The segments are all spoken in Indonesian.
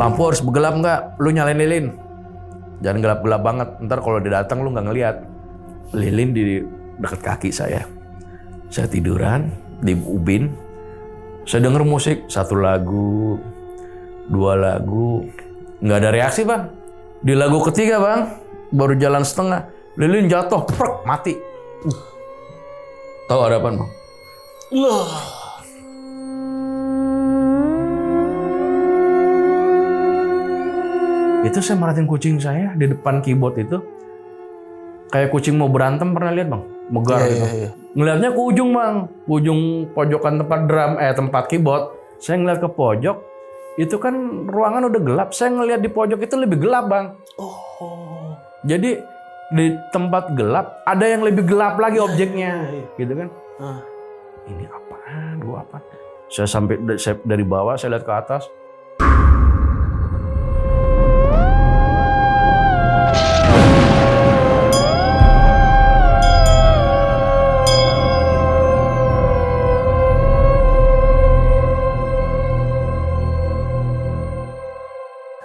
lampu harus gelap nggak? Lu nyalain lilin. Jangan gelap-gelap banget. Ntar kalau dia datang lu nggak ngelihat. Lilin di dekat kaki saya. Saya tiduran di ubin. Saya denger musik 1 lagu, 2 lagu, nggak ada reaksi bang. Di lagu ketiga bang, baru jalan setengah, lilin jatuh, prek, mati. Tahu ada apa bang? Loh. Itu saya merhatiin kucing saya di depan keyboard itu. Kayak kucing mau berantem, pernah lihat bang? Megar gitu. Iya. Ngeliatnya ke ujung bang, ujung pojokan tempat drum, tempat keyboard. Saya ngeliat ke pojok, itu kan ruangan udah gelap. Saya ngeliat di pojok itu lebih gelap bang. Oh. Jadi di tempat gelap ada yang lebih gelap lagi objeknya, gitu kan? Ini apaan? Gua apa? Saya sampai dari bawah, saya lihat ke atas.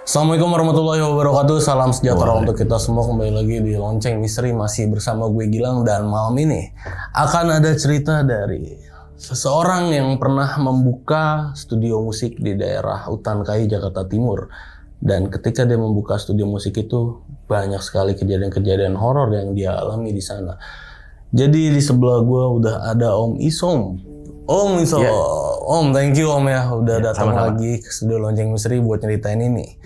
Assalamualaikum warahmatullahi wabarakatuh. Salam sejahtera untuk kita semua. Kembali lagi di Lonceng Misteri, masih bersama gue Gilang. Dan malam ini akan ada cerita dari seseorang yang pernah membuka studio musik di daerah Utan Kayu, Jakarta Timur. Dan ketika dia membuka studio musik itu, banyak sekali kejadian-kejadian horor yang dia alami di sana. Jadi di sebelah gue udah ada Om Isom. Om Isom, Om, thank you Om ya udah datang lagi ke studio Lonceng Misteri buat nyeritain ini.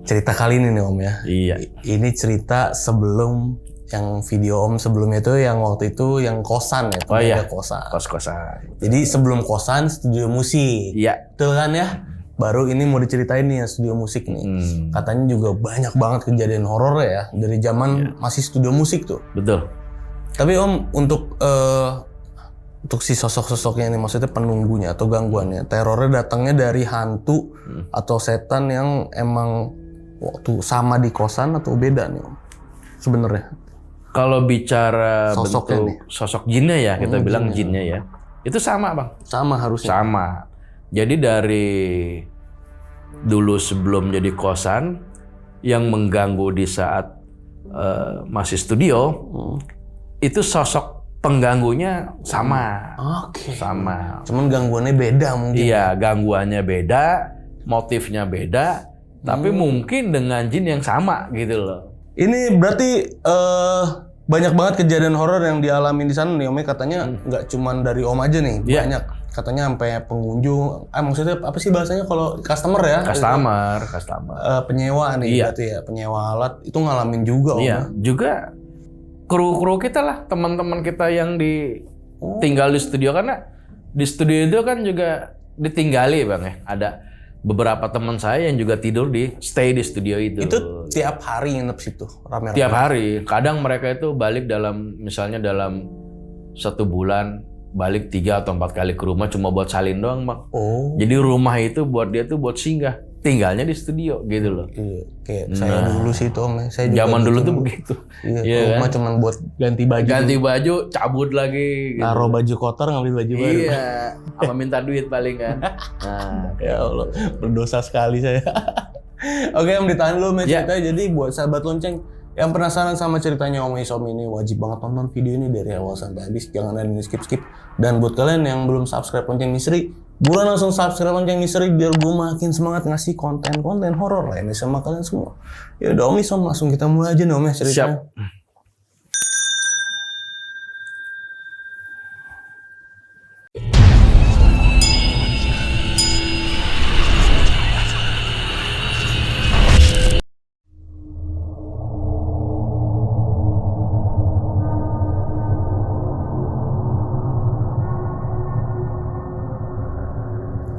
Cerita kali ini nih Om ya. Iya. Ini cerita sebelum yang video Om sebelumnya itu yang waktu itu yang kosan ya. Oh iya. Kosan. Kos-kosan. Jadi sebelum kosan studio musik. Iya. Betul kan ya? Baru ini mau diceritain nih ya studio musik nih. Katanya juga banyak banget kejadian horor ya dari zaman masih studio musik tuh. Betul. Tapi Om untuk si sosok-sosoknya ini, maksudnya penunggunya atau gangguannya, terornya datangnya dari hantu atau setan yang emang waktu sama di kosan atau beda nih Om sebenarnya? Kalau bicara Sosoknya bentuk nih. sosok jinnya ya, kita bilang jinnya ya, itu sama bang. Sama harusnya. Sama. Jadi dari dulu sebelum jadi kosan, yang mengganggu di saat masih studio, itu sosok pengganggunya sama. Oke. Sama. Cuman gangguannya beda mungkin. Iya, gangguannya beda, motifnya beda, tapi mungkin dengan jin yang sama gitu loh. Ini berarti banyak banget kejadian horor yang dialami di sana nih Om. Katanya nggak cuman dari Om aja nih, banyak. Katanya sampai pengunjung. Maksudnya apa sih bahasanya kalau customer ya? Customer. Penyewa nih berarti ya, penyewa alat itu ngalamin juga Om. Iya, juga kru-kru kita lah, teman-teman kita yang tinggal di studio, karena di studio itu kan juga ditinggali bang ya. Ada beberapa teman saya yang juga stay di studio itu. Itu tiap hari nginep situ rame-rame? Tiap hari. Kadang mereka itu balik misalnya dalam 1 bulan balik 3 atau 4 kali ke rumah cuma buat salin doang bang. Oh. Jadi rumah itu buat dia tuh buat singgah. Tinggalnya di studio gitu loh. Iya, kayak saya dulu sih itu Om. Saya juga zaman dulu gitu. tuh begitu. Iya, rumah kan? cuman buat ganti baju. Ganti baju, cabut lagi. Gitu. Naruh baju kotor, ngambil baju baru. Iya, sama minta duit paling kan. Nah, ya Allah, berdosa sekali saya. Oke Om, ditahan dulu ceritanya. Jadi buat sahabat Lonceng yang penasaran sama ceritanya Om Isom ini, wajib banget tonton video ini dari awal sampai habis. Jangan ada yang skip-skip. Dan buat kalian yang belum subscribe Lonceng Misteri, buruan langsung subscribe Lonceng Misteri biar gue makin semangat ngasih konten-konten horor lainnya sama kalian semua. Ya udah Om Isom, langsung kita mulai aja nih Om ya ceritanya. siap.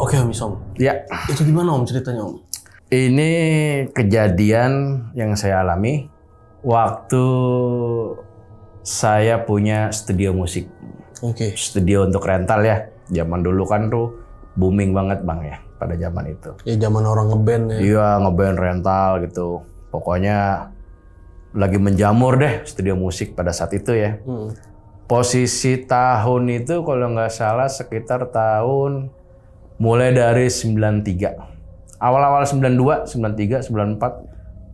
Oke Om Isom. Ya, Itu gimana Om ceritanya Om? ini kejadian yang saya alami waktu saya punya studio musik. Oke. Studio untuk rental ya. Zaman dulu kan tuh booming banget bang ya pada zaman itu. Ya zaman orang ngeband ya. Iya, ngeband rental gitu. Pokoknya lagi menjamur deh studio musik pada saat itu ya. Posisi tahun itu kalau nggak salah sekitar tahun mulai dari 93. Awal-awal 92, 93, 94,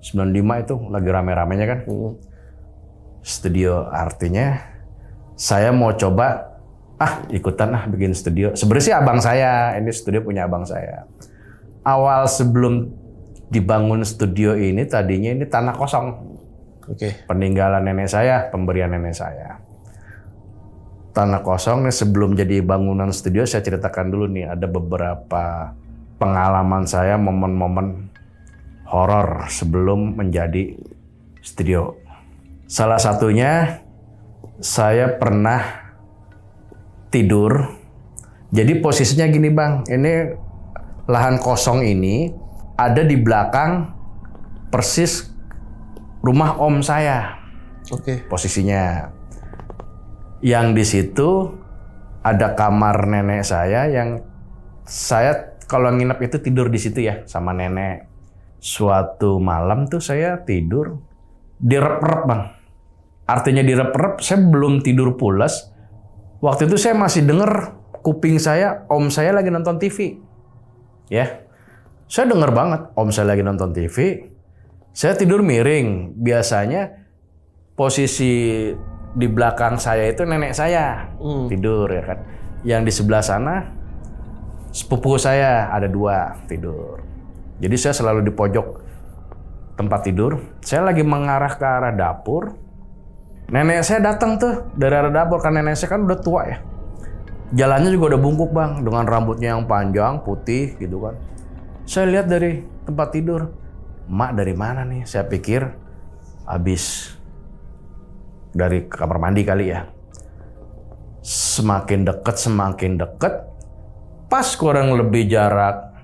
95 itu lagi rame-ramenya kan. Studio, artinya saya mau coba ikutan bikin studio. Sebenarnya sih abang saya, ini studio punya abang saya. Awal sebelum dibangun studio ini tadinya ini tanah kosong. Oke. Peninggalan nenek saya, pemberian nenek saya. Tanah kosong nih, sebelum jadi bangunan studio saya ceritakan dulu nih, ada beberapa pengalaman saya, momen-momen horor sebelum menjadi studio. Salah satunya saya pernah tidur. Jadi posisinya gini Bang, ini lahan kosong ini ada di belakang persis rumah om saya. Oke. Posisinya. Yang di situ ada kamar nenek saya yang saya kalau nginep itu tidur di situ ya sama nenek. Suatu malam tuh saya tidur direp-rep Bang. Artinya direp-rep, saya belum tidur pulas. Waktu itu saya masih denger kuping saya, om saya lagi nonton TV. Ya, saya denger banget om saya lagi nonton TV. Saya tidur miring. Biasanya posisi di belakang saya itu nenek saya tidur ya kan. Yang di sebelah sana sepupu saya ada 2 tidur. Jadi saya selalu di pojok tempat tidur. Saya lagi mengarah ke arah dapur. Nenek saya datang tuh dari arah dapur, karena nenek saya kan udah tua ya. Jalannya juga udah bungkuk Bang, dengan rambutnya yang panjang, putih gitu kan. Saya lihat dari tempat tidur, mak dari mana nih? Saya pikir habis dari kamar mandi kali ya. Semakin deket, pas kurang lebih jarak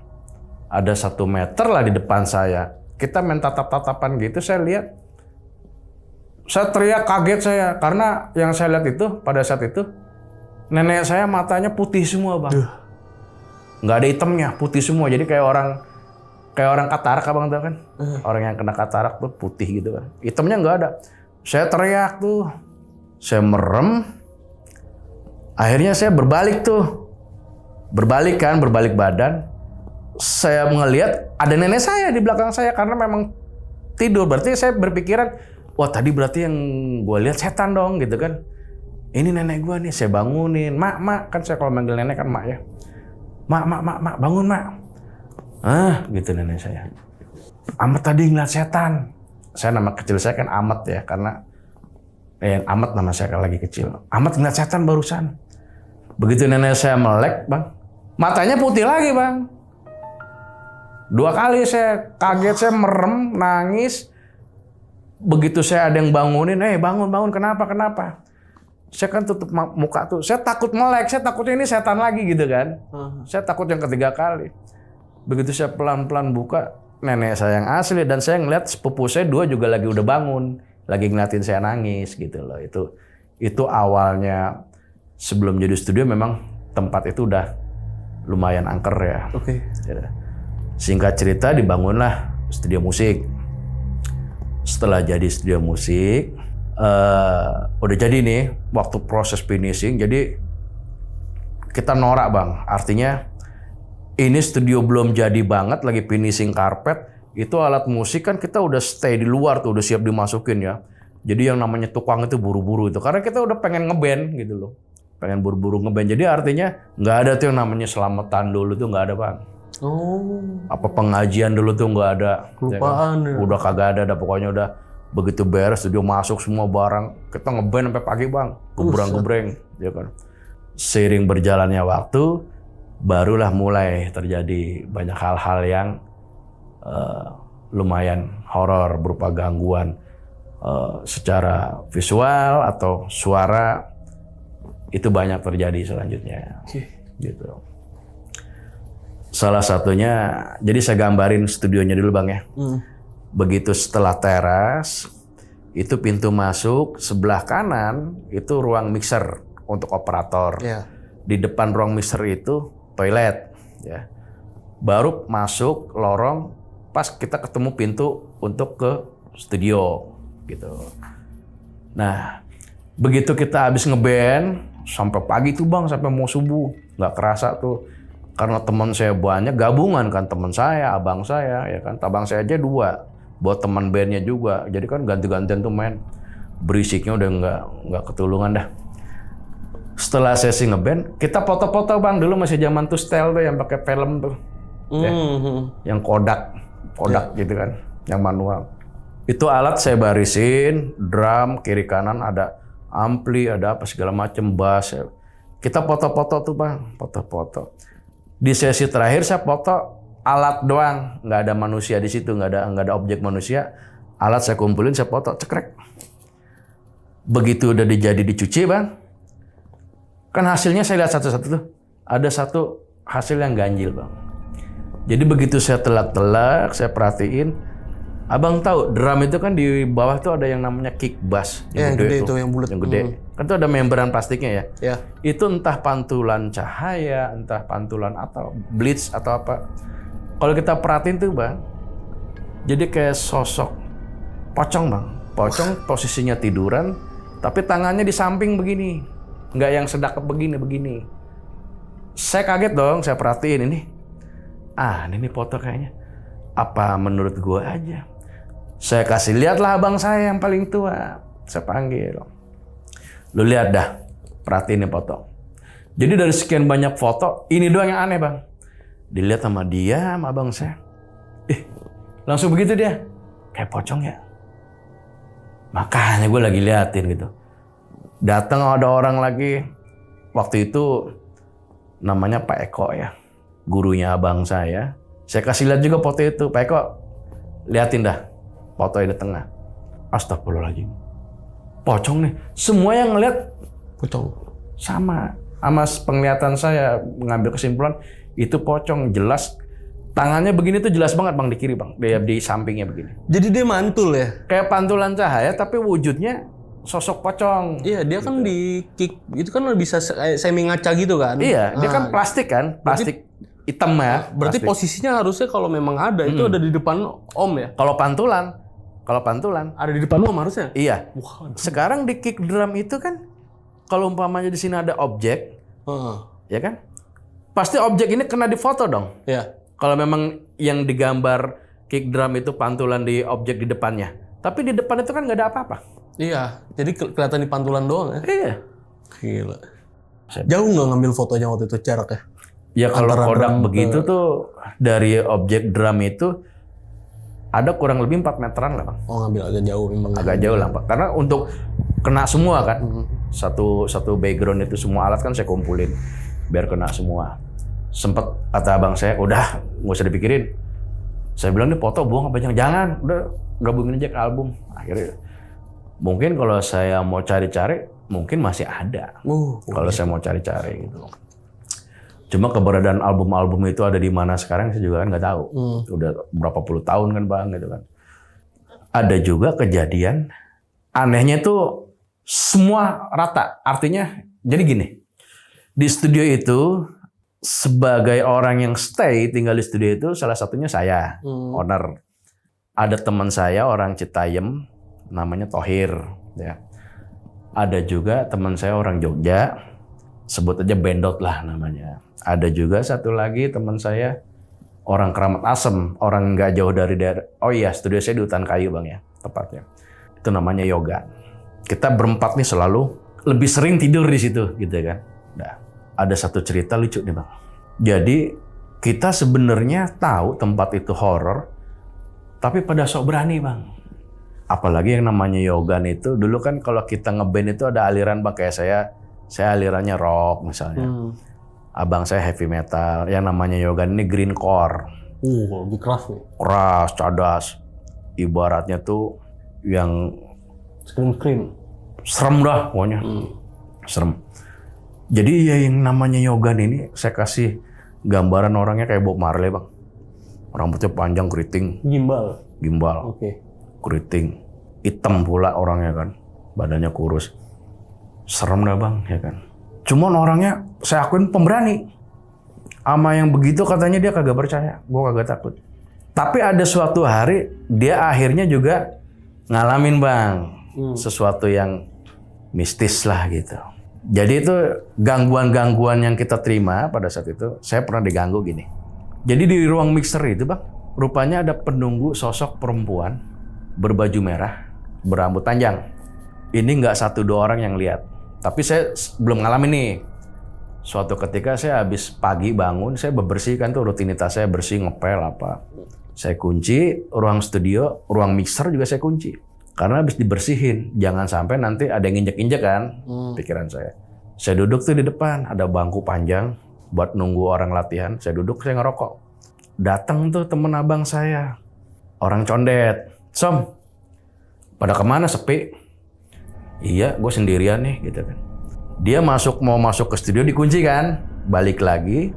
ada 1 meter lah di depan saya. Kita main tatap-tatapan gitu, saya lihat. Saya teriak kaget saya, karena yang saya lihat itu pada saat itu nenek saya matanya putih semua Bang. Nggak ada hitamnya, putih semua. Jadi kayak orang katarak Abang tahu kan? Orang yang kena katarak tuh putih gitu kan. Hitamnya nggak ada. Saya teriak tuh. Saya merem. Akhirnya saya berbalik tuh. Berbalik badan. Saya ngelihat ada nenek saya di belakang saya karena memang tidur. Berarti saya berpikiran, wah tadi berarti yang gue lihat setan dong gitu kan. Ini nenek gue nih, saya bangunin. Mak, kan saya kalau manggil nenek kan mak ya. Mak, bangun mak. Gitu nenek saya. Amat tadi ngeliat setan. Saya nama kecil saya kan Amat ya, karena Amat nama saya lagi kecil. Amat ngeliat setan barusan. Begitu nenek saya melek Bang, matanya putih lagi Bang. 2 kali saya kaget, saya merem, nangis. Begitu saya ada yang bangunin, bangun, kenapa? Saya kan tutup muka tuh, saya takut melek, saya takutnya ini setan lagi gitu kan. Saya takut yang ketiga kali. Begitu saya pelan-pelan buka, nenek saya yang asli, dan saya ngeliat sepupu saya 2 juga lagi udah bangun, lagi ngeliatin saya nangis gitu loh. Itu awalnya sebelum jadi studio memang tempat itu udah lumayan angker ya. Oke. Singkat cerita dibangunlah studio musik. Setelah jadi studio musik, udah jadi nih waktu proses finishing. Jadi kita norak Bang, artinya ini studio belum jadi banget, lagi finishing karpet. Itu alat musik kan kita udah stay di luar tuh, udah siap dimasukin ya. Jadi yang namanya tukang itu buru-buru itu, karena kita udah pengen ngeband gitu loh. Pengen buru-buru ngeband. Jadi artinya nggak ada tuh yang namanya selamatan dulu tuh, nggak ada Bang. Apa pengajian dulu tuh nggak ada. Kelupaan ya. Udah kagak ada, pokoknya udah begitu beres studio masuk semua barang, kita ngeband sampai pagi Bang, gebrang-gebreng, ya kan. Seiring berjalannya waktu, barulah mulai terjadi banyak hal-hal yang lumayan horor berupa gangguan secara visual atau suara, itu banyak terjadi selanjutnya. Gitu. Salah satunya, jadi saya gambarin studionya dulu Bang ya. Begitu setelah teras, itu pintu masuk sebelah kanan itu ruang mixer untuk operator. Di depan ruang mixer itu toilet. Ya. Baru masuk lorong, pas kita ketemu pintu untuk ke studio gitu. Nah, begitu kita habis ngeband sampai pagi tuh Bang, sampai mau subuh, nggak kerasa tuh karena teman saya banyak, gabungan kan teman saya, abang saya, ya kan. Abang saya aja 2, buat teman bandnya juga. Jadi kan ganti-gantian tuh main. Berisiknya udah nggak ketulungan dah. Setelah sesi ngeband, kita foto-foto bang. Dulu masih zaman tuh style tuh yang pakai film tuh, ya. Yang Kodak gitu kan, yang manual. Itu alat saya barisin, drum kiri kanan ada ampli, ada apa segala macam, bass. Kita foto-foto tuh bang, foto-foto. Di sesi terakhir saya foto alat doang, nggak ada manusia di situ, nggak ada objek manusia. Alat saya kumpulin, saya foto, cekrek. Begitu udah dicuci bang, kan hasilnya saya lihat satu-satu tuh. Ada satu hasil yang ganjil bang. Jadi begitu saya telak-telak, saya perhatiin, abang tahu drum itu kan di bawah tuh ada yang namanya kick bass, yang gede itu, yang bulat, yang gede. Kan tuh ada membran plastiknya ya. Ya. Itu entah pantulan cahaya, entah pantulan atau blitz atau apa. Kalau kita perhatiin tuh bang, jadi kayak sosok pocong bang. Pocong posisinya tiduran, tapi tangannya di samping begini. Nggak yang sedekap begini. Saya kaget dong, saya perhatiin ini. Ini foto kayaknya. Apa menurut gua aja? Saya kasih lihatlah abang saya yang paling tua. Saya panggil. Lu lihat dah, perhatiin nih foto. Jadi dari sekian banyak foto, ini doang yang aneh bang. Dilihat sama dia, sama abang saya. Langsung begitu dia. Kayak pocong ya. Makanya gue lagi liatin gitu. Datang ada orang lagi. Waktu itu namanya Pak Eko ya. Gurunya abang saya. Saya kasih lihat juga foto itu. Pak Eko, liatin dah. Foto di tengah. Astagfirullahaladzim. Pocong nih. Semua yang ngeliat Pocong. sama penglihatan saya mengambil kesimpulan itu pocong. Jelas tangannya begini tuh jelas banget bang, di kiri bang, di sampingnya begini. Jadi dia mantul ya? Kayak pantulan cahaya tapi wujudnya sosok pocong. Iya, dia kan di kick itu kan bisa semi ngaca gitu kan? Iya, dia kan plastik kan, plastik hitam ya. Berarti plastik. Posisinya harusnya kalau memang ada itu ada di depan om ya? Kalau pantulan Ada di depan om harusnya? iya. Wah. Sekarang di kick drum itu kan kalau umpamanya di sini ada objek, ya kan? Pasti objek ini kena difoto dong. Iya. Kalau memang yang digambar kick drum itu pantulan di objek di depannya. Tapi di depan itu kan nggak ada apa-apa. Iya, jadi kelihatan di pantulan doang ya? Iya. Gila. Jauh nggak ngambil fotonya waktu itu jaraknya? Ya kalau Antara Kodak drum begitu tuh dari objek drum itu ada kurang lebih 4 meteran lah bang. Oh, ngambil agak jauh memang. Agak jauh lah pak. Karena untuk kena semua kan. Satu background itu semua alat kan saya kumpulin biar kena semua. Sempet kata abang saya, udah nggak usah dipikirin. Saya bilang nih foto buang apa jangan, udah gabungin aja ke album. Akhirnya mungkin kalau saya mau cari-cari mungkin masih ada. Kalau saya mau cari-cari gitu. Cuma keberadaan album-album itu ada di mana sekarang saya juga kan nggak tahu. Udah berapa puluh tahun kan bang gitu kan. Ada juga kejadian anehnya tuh semua rata. Artinya jadi gini, di studio itu sebagai orang yang stay tinggal di studio itu salah satunya saya, owner. Ada teman saya orang Citayam namanya Thohir ya. Ada juga teman saya orang Jogja, sebut aja Bendot lah namanya. Ada juga satu lagi teman saya orang Keramat Asem, orang nggak jauh dari daerah. Oh iya, studio saya di Hutan Kayu bang ya, tepatnya. Itu namanya Yoga. Kita berempat nih selalu lebih sering tidur di situ gitu kan. Nah, ada satu cerita lucu nih bang. Jadi kita sebenarnya tahu tempat itu horor, tapi pada sok berani bang. Apalagi yang namanya Yogan itu dulu kan kalau kita ngeband itu ada aliran bang, kayak saya alirannya rock misalnya. Abang saya heavy metal, yang namanya Yogan ini greencore. Lebih keras nih. Keras, cadas. Ibaratnya tuh yang Scream. serem dah pokoknya. Serem. Jadi ya yang namanya Yogan ini saya kasih gambaran orangnya kayak Bob Marley bang. Rambutnya panjang keriting. Gimbal. Oke. Keriting. Hitam pula orangnya kan. Badannya kurus. Serem dah bang ya kan. Cuman orangnya saya akuin pemberani. Ama yang begitu katanya dia kagak percaya. Gue kagak takut. Tapi ada suatu hari dia akhirnya juga ngalamin bang. Sesuatu yang mistis lah gitu. Jadi itu gangguan-gangguan yang kita terima pada saat itu, saya pernah diganggu gini. Jadi di ruang mixer itu Bang, rupanya ada penunggu sosok perempuan berbaju merah, berambut panjang. Ini nggak 1-2 orang yang lihat. Tapi saya belum ngalamin nih. Suatu ketika saya habis pagi bangun, saya bebersihkan tuh rutinitas saya, bersih, ngepel apa. Saya kunci ruang studio, ruang mixer juga saya kunci. Karena habis dibersihin, jangan sampai nanti ada yang injek-injek kan, pikiran saya. Saya duduk tuh di depan, ada bangku panjang buat nunggu orang latihan. Saya duduk, saya ngerokok. Datang tuh temen abang saya, orang condet. Som, pada kemana sepi? Iya, gue sendirian nih, gitu kan. Dia mau masuk ke studio dikunci kan, balik lagi.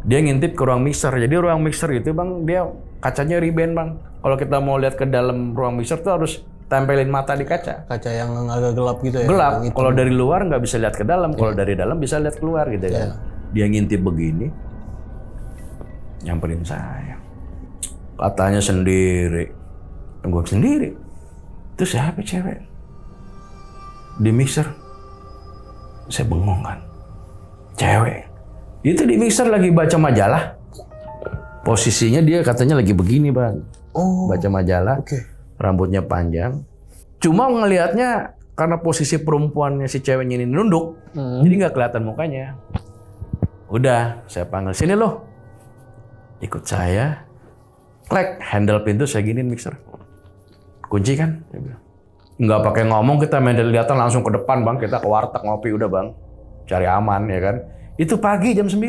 Dia ngintip ke ruang mixer. Jadi ruang mixer itu Bang, dia kacanya riben Bang. Kalau kita mau lihat ke dalam ruang mixer tuh harus tempelin mata di kaca. Kaca yang agak gelap gitu ya? Gelap. Kalau dari luar nggak bisa lihat ke dalam. Kalau dari dalam bisa lihat keluar gitu kan. Dia ngintip begini, nyamperin saya. Katanya sendiri. Gue sendiri. Itu siapa cewek? Di mixer. Saya bengong kan. Cewek. Itu di mixer lagi baca majalah. Posisinya dia katanya lagi begini Bang. Baca majalah. Rambutnya panjang. Cuma ngelihatnya karena posisi perempuannya si ceweknya ini nunduk. Jadi nggak kelihatan mukanya. Udah, saya panggil, sini loh. Ikut saya. Klek, handle pintu saya giniin mixer. Kunci kan? Nggak pakai ngomong, kita main kelihatan langsung ke depan Bang. Kita ke warteg ngopi udah Bang. Cari aman ya kan. Itu pagi jam 9.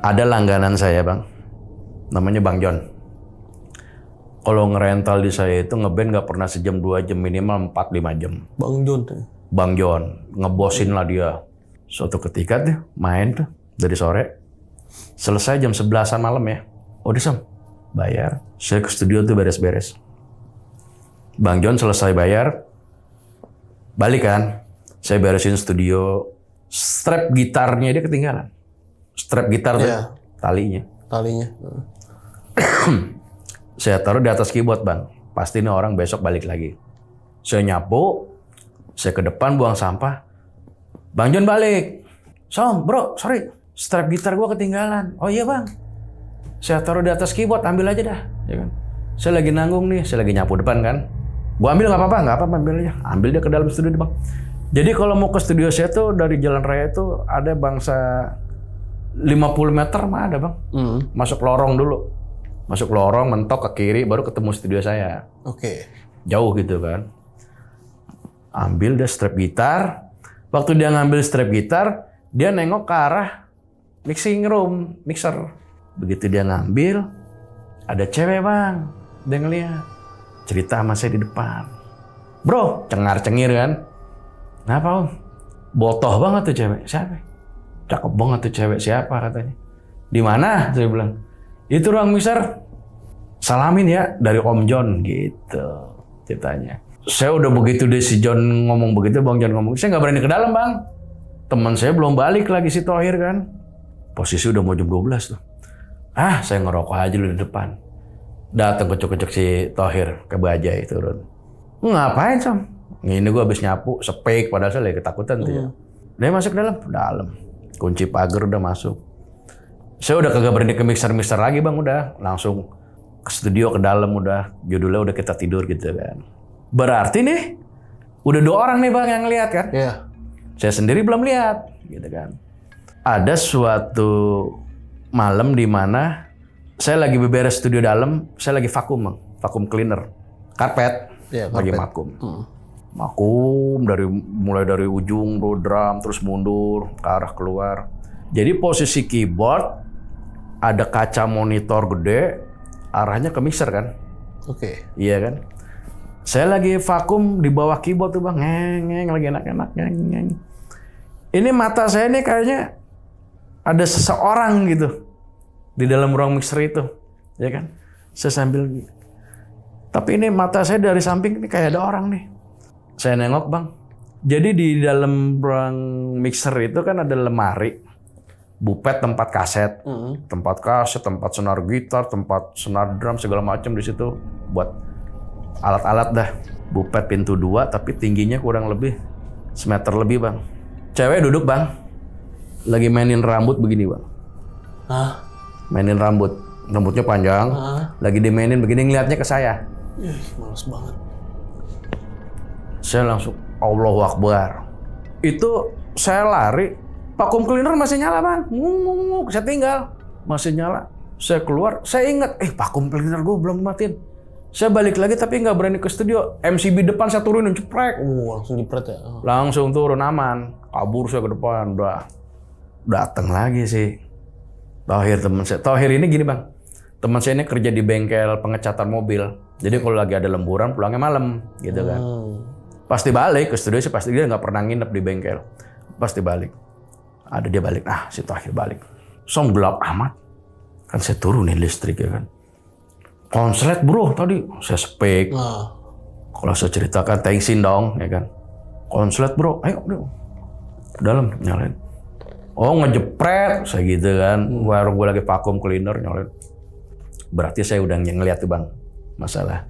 Ada langganan saya Bang, namanya Bang John. Kalau ngerental di saya itu ngeband nggak pernah sejam 2 jam, minimal 4-5 jam. Bang John tuh? Bang John, ngebosin lah dia. Suatu ketika tuh main tuh dari sore, selesai jam 11-an malam ya. Udah Sam, bayar. Saya ke studio tuh beres-beres. Bang John selesai bayar, balik kan. Saya beresin studio, strap gitarnya dia ketinggalan. Strap gitar tuh, talinya. Saya taruh di atas keyboard Bang. Pasti ini orang besok balik lagi. Saya nyapu, saya ke depan buang sampah. Bang John balik. Som, bro, sorry. Strap gitar gua ketinggalan. Oh iya Bang. Saya taruh di atas keyboard, ambil aja dah. Ya kan? Saya lagi nanggung nih, saya lagi nyapu depan kan. Gua ambil nggak apa-apa, ambil aja. Ambil dia ke dalam studio Bang. Jadi kalau mau ke studio saya tuh dari Jalan Raya itu ada bangsa 50 meter mah ada Bang. Masuk lorong dulu. Masuk lorong, mentok ke kiri, baru ketemu studio saya. Jauh gitu kan. Ambil dia strap gitar. Waktu dia ngambil strap gitar, dia nengok ke arah mixing room, mixer. Begitu dia ngambil, ada cewek Bang. Dia ngeliat. Cerita sama saya di depan. Bro, cengar-cengir kan. Kenapa Om? Botoh banget tuh cewek. Siapa? Cakep banget tuh cewek, siapa katanya. Di mana? Saya bilang. Itu ruang mixer. Salamin ya dari Om John gitu ceritanya. Saya udah begitu deh si John ngomong begitu, Bang John ngomong. Saya nggak berani ke dalam Bang. Teman saya belum balik lagi si Thohir kan. Posisi udah mau jam 12 tuh. Saya ngerokok aja dulu di depan. Datang kecek-kecek si Thohir ke Bajai turun. Ngapain Sam? Ini gue habis nyapu, sepik padahal saya lagi ketakutan tuh ya. Dia masuk dalam. Kunci pagar udah masuk. Saya udah kagak berani ke mixer lagi Bang, udah langsung ke studio ke dalam udah. Judulnya udah kita tidur gitu kan. Berarti nih udah 2 orang nih Bang yang lihat kan? Iya. Saya sendiri belum lihat gitu kan. Ada suatu malam di mana saya lagi beberes studio dalam, saya lagi vakum Bang, vakum cleaner. Karpet. Lagi vakum. Vakum mulai dari ujung drum terus mundur ke arah keluar. Jadi posisi keyboard ada kaca monitor gede arahnya ke mixer kan. Iya kan. Saya lagi vakum di bawah keyboard tuh Bang, ngeng lagi enak-enak ngeng. Ini mata saya nih kayaknya ada seseorang gitu di dalam ruang mixer itu, ya kan. Saya sambil, tapi ini mata saya dari samping ini kayak ada orang nih. Saya nengok Bang. Jadi di dalam ruang mixer itu kan ada lemari. Bupet tempat kaset, tempat senar gitar, tempat senar drum segala macam di situ buat alat-alat dah. Bupet pintu 2 tapi tingginya kurang lebih semeter lebih bang. Cewek duduk bang, lagi mainin rambut begini bang. Hah? Mainin rambutnya panjang, lagi dimainin begini ngeliatnya ke saya. Males banget. Saya langsung Allahu Akbar. Itu saya lari, vacuum cleaner masih nyala bang, saya tinggal masih nyala. Saya keluar, saya ingat, vacuum cleaner gue belum matiin. Saya balik lagi tapi nggak berani ke studio. MCB depan saya turunin, ceprek. Langsung dipret ya? Langsung turun aman, kabur saya ke depan, udah datang lagi sih. Tohir teman saya, Tohir ini gini bang, teman saya ini kerja di bengkel pengecatan mobil. Jadi kalau lagi ada lemburan pulangnya malam, gitu kan. Pasti balik ke studio, pasti dia nggak pernah nginep di bengkel. Pasti balik. Ada dia balik, si Tohir balik. Song gelap amat. Kan saya turunin listrik ya kan. Konslet bro tadi, saya speak. Kalau saya ceritakan tensin dong ya kan. Konslet bro, ayo dalam nyalain. Oh ngejepret, saya gitu kan. Baru gue lagi vacuum cleaner nyalain. Berarti saya udah ngeliat tuh bang, masalah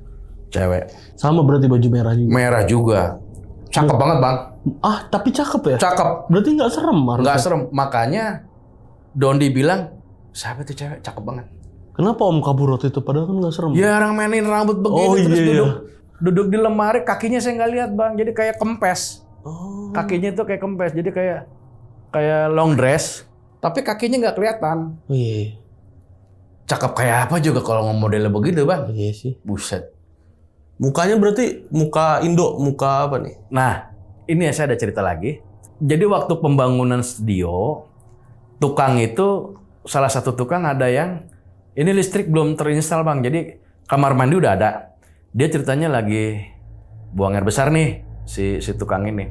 cewek. Sama berarti baju merah juga? Merah juga. Cakep banget bang. Tapi cakep ya? Cakep. Berarti nggak serem? Nggak serem, makanya Dondi bilang, siapa tuh cewek, cakep banget. Kenapa Om kabur waktu itu? Padahal kan nggak serem. Ya orang mainin rambut begini terus duduk di lemari, kakinya saya nggak lihat bang, jadi kayak kempes. Kakinya itu kayak kempes, jadi kayak long dress, tapi kakinya nggak kelihatan. Cakep kayak apa juga kalau modelnya begitu bang. Iya sih. Buset. Mukanya berarti muka Indo, muka apa nih? Nah, ini ya saya ada cerita lagi. Jadi waktu pembangunan studio, tukang itu salah satu tukang ada yang ini listrik belum terinstal bang, jadi kamar mandi udah ada. Dia ceritanya lagi buang air besar nih si tukang ini.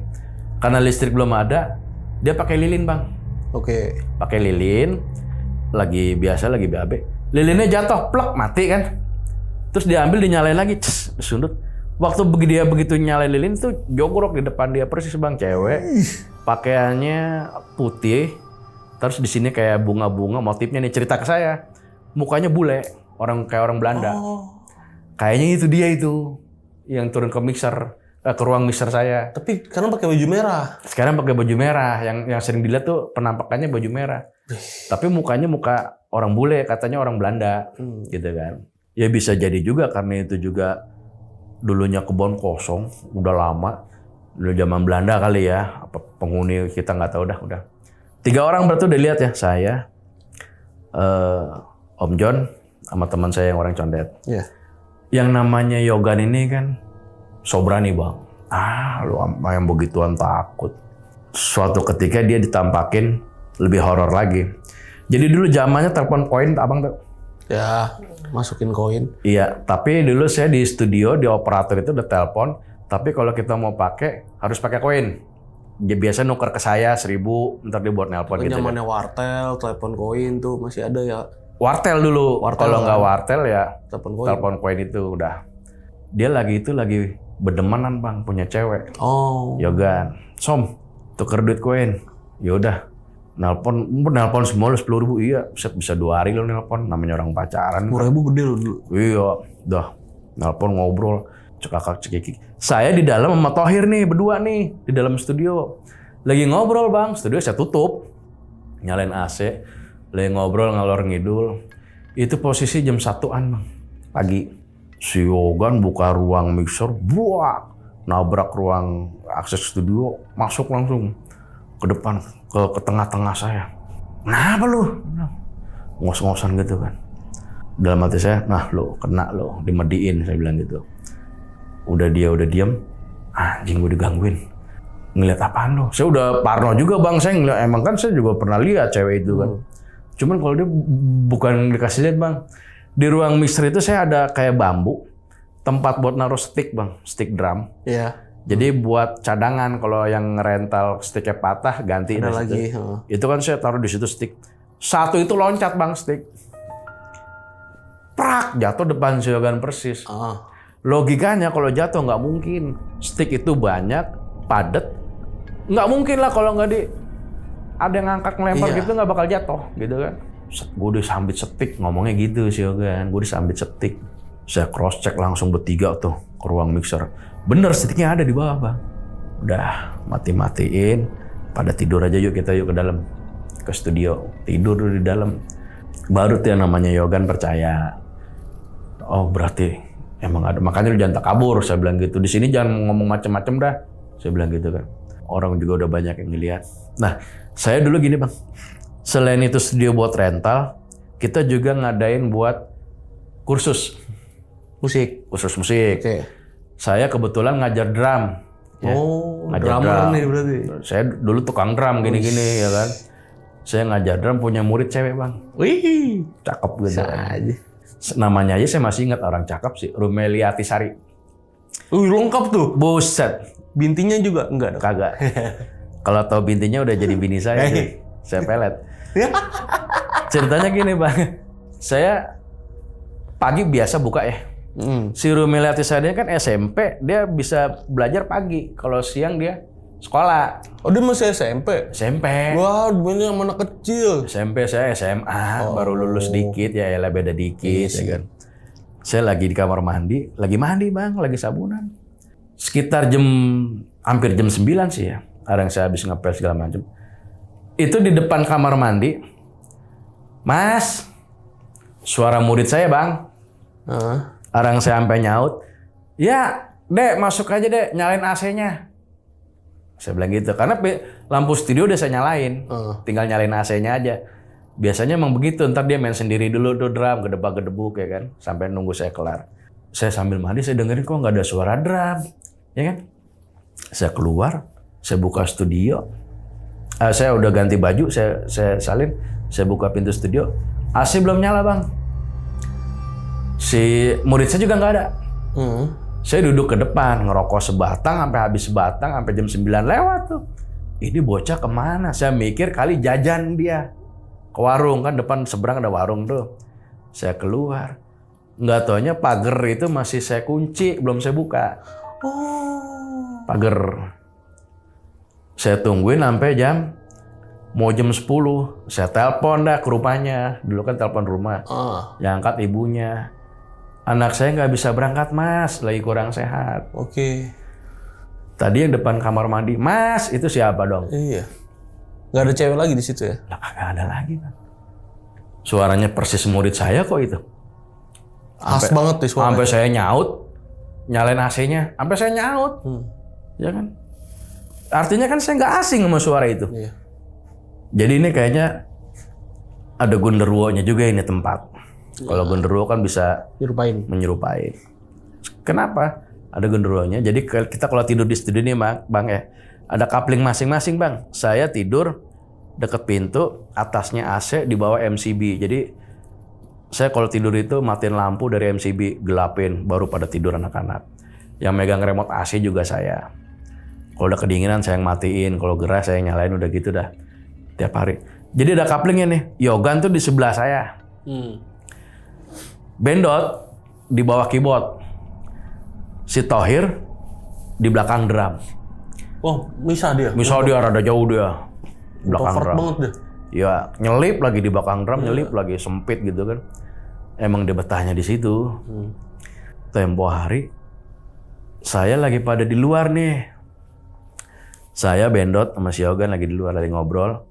Karena listrik belum ada, dia pakai lilin bang. Oke. Pakai lilin, lagi biasa lagi BAB. Lilinnya jatuh, plek mati kan. Terus diambil dinyalain lagi, disundut. Waktu dia begitu nyalain lilin tuh jogrok di depan dia persis bang, cewek. Pakaiannya putih, terus di sini kayak bunga-bunga motifnya nih, cerita ke saya. Mukanya bule, kayak orang Belanda. Kayaknya itu dia itu yang turun ke ruang mixer saya. Tapi karena pakai baju merah. Sekarang pakai baju merah, yang sering dilihat tuh penampakannya baju merah. Tapi mukanya muka orang bule, katanya orang Belanda, gitu kan. Ya bisa jadi juga karena itu juga dulunya kebun kosong, udah lama, dulu zaman Belanda kali ya, apa penghuni kita nggak tahu udah. 3 orang berarti udah lihat ya, saya, Om John, sama teman saya yang orang condet. Iya. Yang namanya Yogan ini kan so berani bang. Lu sama yang begituan takut. Suatu ketika dia ditampakin lebih horor lagi. Jadi dulu zamannya telepon koin, abang tuh. Ya, masukin koin. Iya, tapi dulu saya di studio, di operator itu udah telepon. Tapi kalau kita mau pakai, harus pakai koin. Dia biasa nuker ke saya 1.000, ntar dia buat nelpon gitu. Zamannya wartel, telepon koin tuh masih ada ya. Wartel dulu. Kalau nggak wartel ya telepon koin itu udah. Dia lagi bedemanan bang, punya cewek. Yogan, Som, tuker duit koin. Yaudah, nelpon semua lu 10.000. Iya, bisa 2 hari lu nelpon. Namanya orang pacaran. 10.000 gede lu dulu. Iya, dah. Nelpon ngobrol, cekakak cekiki. Saya di dalam sama Tohir nih, berdua nih di dalam studio. Lagi ngobrol bang, studio saya tutup, nyalain AC. Lagi ngobrol ngalor ngidul. Itu posisi jam 1-an bang, pagi. Si Yogan buka ruang mixer, buak, nabrak ruang akses studio, masuk langsung ke depan, ke tengah-tengah saya. Kenapa lu? Ngos-ngosan gitu kan. Dalam hati saya, nah lu kena lu, dimediin saya bilang gitu. Udah diem, anjing gue digangguin. Ngeliat apaan lu? Saya udah parno juga bang, saya ngeliat, emang kan saya juga pernah lihat cewek itu kan. Cuman kalau dia bukan dikasih lihat bang, di ruang mixer itu saya ada kayak bambu, tempat buat naruh stick bang, stick drum. Iya. Jadi buat cadangan kalau yang rental sticknya patah ganti ada lagi. Itu kan saya taruh di situ stick. Satu itu loncat bang stick, prak jatuh depan si Yogan persis. Logikanya kalau jatuh nggak mungkin, stick itu banyak, padat, nggak mungkin lah kalau nggak ada yang ngangkat ngelempar Iya. gitu nggak bakal jatuh gitu kan. Gue disambit setik, ngomongnya gitu sih Yogan. Gue disambit setik. Saya cross check langsung bertiga tuh ke ruang mixer. Bener setiknya ada di bawah bang. Udah mati-matiin. Pada tidur aja yuk ke dalam. Ke studio. Tidur di dalam. Baru tuh yang namanya Yogan percaya. Oh berarti emang ada. Makanya lu jangan takabur. Saya bilang gitu. Di sini jangan ngomong macem-macem dah. Saya bilang gitu kan. Orang juga udah banyak yang ngeliat. Nah saya dulu gini bang. Selain itu studio buat rental, kita juga ngadain buat kursus musik. Oke. Saya kebetulan ngajar drum. Ya. Oh, Ngajar drummer drum. nih berarti. Saya dulu tukang drum gini-gini ya kan. Saya ngajar drum punya murid cewek bang. Wih, Cakep gitu. bisa aja. Namanya aja saya masih ingat orang cakep sih. Rumeliati Sari. Lengkap tuh. Buset. Bintinya juga enggak dong. Kagak. Kalau tahu bintinya udah jadi bini saya tuh. Saya pelet. Ceritanya gini bang. Saya pagi biasa buka ya. Si Rumeliati Sari kan SMP, dia bisa belajar pagi. Kalau siang dia sekolah. Oh dia masih SMP? SMP. Wah, banyak anak kecil. SMP saya SMA, baru lulus dikit ya, elah beda dikit ya kan. Saya lagi di kamar mandi, lagi mandi bang, lagi sabunan. Sekitar hampir jam 9 sih ya. Kadang saya habis ngepel segala macam. Itu di depan kamar mandi, Mas, suara murid saya bang. Orang saya sampai nyaut, ya dek masuk aja dek, nyalain AC-nya. Saya bilang gitu, karena lampu studio udah saya nyalain, tinggal nyalain AC-nya aja. Biasanya emang begitu, ntar dia main sendiri dulu tuh drum, gedebak-gedebuk ya kan, sampai nunggu saya kelar. Saya sambil mandi, saya dengerin kok nggak ada suara drum, ya kan? Saya keluar, saya buka studio, saya udah ganti baju, saya salin, saya buka pintu studio, AC belum nyala bang. Si murid saya juga nggak ada. Saya duduk ke depan, ngerokok sebatang, sampai habis sebatang, sampai jam 9 lewat tuh. Ini bocah kemana? Saya mikir kali jajan dia. Ke warung, kan depan seberang ada warung tuh. Saya keluar. Nggak taunya pagar itu masih saya kunci, belum saya buka. Pagar. Saya tungguin sampai mau jam 10. Saya telepon dah ke rumahnya. Dulu kan telepon rumah. Yang angkat ibunya. Anak saya nggak bisa berangkat mas, lagi kurang sehat. Oke. Tadi yang depan kamar mandi, mas itu siapa dong? Iya. Nggak ada cewek lagi di situ ya? Lah kagak ada lagi bang. Suaranya persis murid saya kok itu. Khas banget nih suaranya. Sampai saya nyaut, nyalain AC-nya, sampai saya nyaut, ya kan? Artinya kan saya nggak asing sama suara itu. Iya. Jadi ini kayaknya ada genderuwonya juga ini tempat. Kalau genderuwo kan bisa menyerupai. Kenapa? Ada genderuwonya. Jadi kita kalau tidur di studio ini bang ya, ada kapling masing-masing bang. Saya tidur deket pintu, atasnya AC, di bawah MCB. Jadi saya kalau tidur itu matiin lampu dari MCB, gelapin, baru pada tidur anak-anak. Yang megang remote AC juga saya. Kalau udah kedinginan saya yang matiin, kalau gerah saya yang nyalain, udah gitu dah. Tiap hari. Jadi ada kaplingnya nih. Yogan tuh di sebelah saya. Bendot di bawah keyboard. Si Thohir di belakang drum. Oh, misah dia? Misal dia rada jauh dia. Belakang Introvert drum. banget dia. Ya, nyelip lagi di belakang drum, nyelip lagi, sempit gitu kan. Emang dia betahnya di situ. Tempo hari, saya lagi pada di luar nih. Saya Bendot sama si Yogan lagi di luar, lagi ngobrol.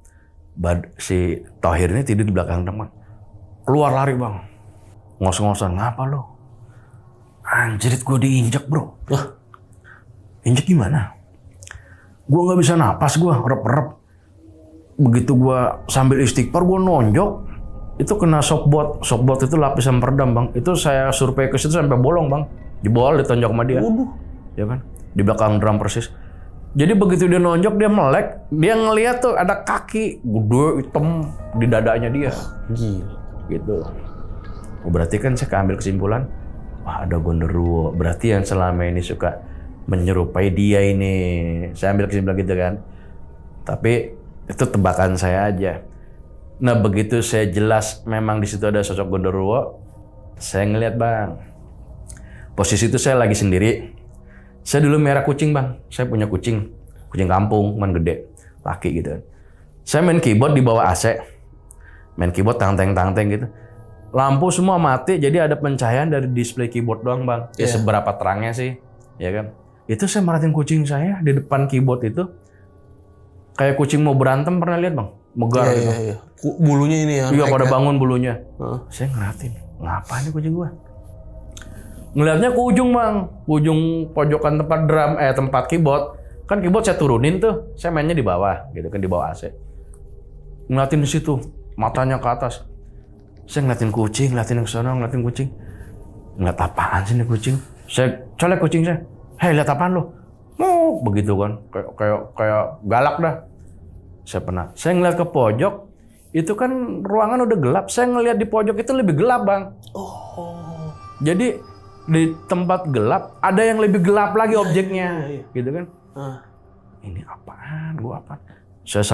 Si Thohir ini tidur di belakang drum. Keluar lari bang. Ngos-ngosan, ngapa lo? Anjirit gue diinjek bro. Injek gimana? Gue nggak bisa napas, gue rep-rep. Begitu gue sambil istighfar, gue nonjok. Itu kena shockboard. Shockboard itu lapisan peredam bang. Itu saya survei ke situ sampai bolong bang. Jebol ditonjok sama dia. Ya kan? Di belakang drum persis. Jadi begitu dia nonjok, dia melek. Dia ngeliat tuh ada kaki gede hitam di dadanya dia. Gila. Gitu. Oh, berarti kan saya ambil kesimpulan, wah ada genderuwo. Berarti yang selama ini suka menyerupai dia ini. Saya ambil kesimpulan gitu kan. Tapi itu tebakan saya aja. Nah begitu saya jelas memang di situ ada sosok genderuwo, saya ngeliat bang. Posisi itu saya lagi sendiri. Saya dulu merah kucing bang. Saya punya kucing kampung, cuman gede, laki gitu. Saya main keyboard di bawah AC. Main keyboard tang-teng gitu. Lampu semua mati, jadi ada pencahayaan dari display keyboard doang, Bang. Ya seberapa terangnya sih, ya kan? Itu saya merhatiin kucing saya di depan keyboard itu. Kayak kucing mau berantem, pernah lihat, Bang? Megar gitu. Iya. Bulunya ini ya. Iya, pada bangun bulunya. Saya ngeliatin, ngapain nih kucing gua? Ngeliatnya ke ujung, Bang. Ujung pojokan tempat drum, tempat keyboard. Kan keyboard saya turunin tuh. Saya mainnya di bawah, gitu kan, di bawah AC. Ngeliatin di situ, matanya ke atas. Saya ngeliatin kucing, ngeliatin ke sana, ngeliatin kucing. Ngeliat apaan sih nih kucing? Saya colek kucing saya. Hei, lihat apaan lo? Begitu kan, kayak galak dah. Saya ngeliat ke pojok, itu kan ruangan udah gelap. Saya ngeliat di pojok itu lebih gelap, Bang. Jadi di tempat gelap ada yang lebih gelap lagi objeknya, gitu kan? Ini apaan? Gua apa? Saya